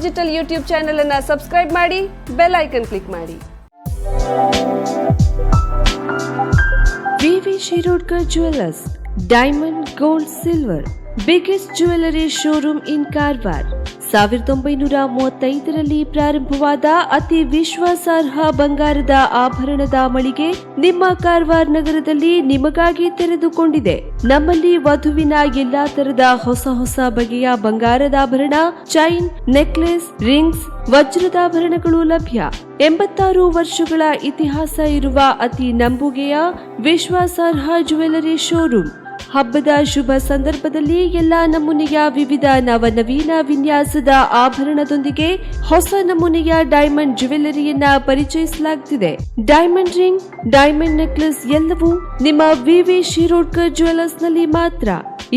Digital YouTube channel ಅನ್ನು subscribe ಮಾಡಿ, bell icon click ಮಾಡಿ. VV Shirodkar jewellers, diamond, gold, silver, biggest jewellery showroom in Karwar. 1935ರಲ್ಲಿ ಪ್ರಾರಂಭವಾದ ಅತಿ ವಿಶ್ವಾಸಾರ್ಹ ಬಂಗಾರದ ಆಭರಣದ ಮಳಿಗೆ ನಿಮ್ಮ ಕಾರವಾರ ನಗರದಲ್ಲಿ ನಿಮಗಾಗಿ ತೆರೆದುಕೊಂಡಿದೆ. ನಮ್ಮಲ್ಲಿ ವಧುವಿನ ಎಲ್ಲಾ ತರದ ಹೊಸ ಬಗೆಯ ಬಂಗಾರದ ಆಭರಣ, ಚೈನ್, ನೆಕ್ಲೆಸ್, ರಿಂಗ್ಸ್, ವಜ್ರದಾಭರಣಗಳು ಲಭ್ಯ. 86 ವರ್ಷಗಳ ಇತಿಹಾಸ ಇರುವ ಅತಿ ನಂಬುಗೆಯ ವಿಶ್ವಾಸಾರ್ಹ ಜ್ಯುವೆಲ್ಲರಿ ಶೋರೂಮ್. ಹಬ್ಬದ ಶುಭ ಸಂದರ್ಭದಲ್ಲಿ ಎಲ್ಲಾ ನಮೂನೆಯ ವಿವಿಧ ನವನವೀನ ವಿನ್ಯಾಸದ ಆಭರಣದೊಂದಿಗೆ ಹೊಸ ನಮೂನೆಯ ಡೈಮಂಡ್ ಜ್ಯುವೆಲ್ಲರಿಯನ್ನ ಪರಿಚಯಿಸಲಾಗುತ್ತಿದೆ. ಡೈಮಂಡ್ ರಿಂಗ್, ಡೈಮಂಡ್ ನೆಕ್ಲೆಸ್ ಎಲ್ಲವೂ ನಿಮ್ಮ ವಿವಿ ಶಿರೋಡ್ಕರ್ ಜ್ಯುವೆಲ್ಲರ್ಸ್ ನಲ್ಲಿ ಮಾತ್ರ.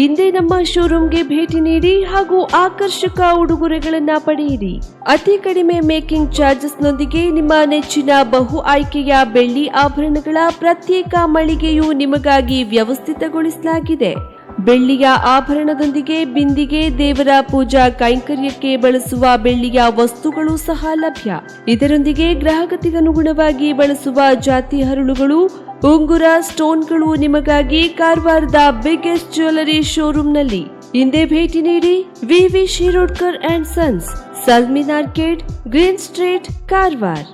ಇಂದೇ ನಮ್ಮ ಶೋರೂಮ್ಗೆ ಭೇಟಿ ನೀಡಿ ಹಾಗೂ ಆಕರ್ಷಕ ಉಡುಗೊರೆಗಳನ್ನ ಪಡೆಯಿರಿ. ಅತಿ ಕಡಿಮೆ ಮೇಕಿಂಗ್ ಚಾರ್ಜಸ್ ನೊಂದಿಗೆ ನಿಮ್ಮ ನೆಚ್ಚಿನ ಬಹು ಆಯ್ಕೆಯ ಬೆಳ್ಳಿ ಆಭರಣಗಳ ಪ್ರತ್ಯೇಕ ಮಳಿಗೆಯು ನಿಮಗಾಗಿ ವ್ಯವಸ್ಥಿತಗೊಳಿಸಲಾಗಿದೆ. ಬೆಳ್ಳಿಯ ಆಭರಣದೊಂದಿಗೆ ಬಿಂದಿಗೆ, ದೇವರ ಪೂಜಾ ಕೈಂಕರ್ಯಕ್ಕೆ ಬಳಸುವ ಬೆಳ್ಳಿಯ ವಸ್ತುಗಳು ಸಹ ಲಭ್ಯ. ಇದರೊಂದಿಗೆ ಗ್ರಾಹಕತೆಗನುಗುಣವಾಗಿ ಬಳಸುವ ಜಾತಿ ಹರಳುಗಳು, ಉಂಗುರ, ಸ್ಟೋನ್ಗಳು ನಿಮಗಾಗಿ ಕಾರವಾರದ ಬಿಗ್ಗೆಸ್ಟ್ ಜ್ಯುವೆಲ್ಲರಿ ಶೋರೂಮ್ನಲ್ಲಿ. ಹಿಂದೆ ಭೇಟಿ ನೀಡಿ. ವಿವಿ Shirodkar and sons, ಸಲ್ಮಿನ್ arcade, green street, Karwar.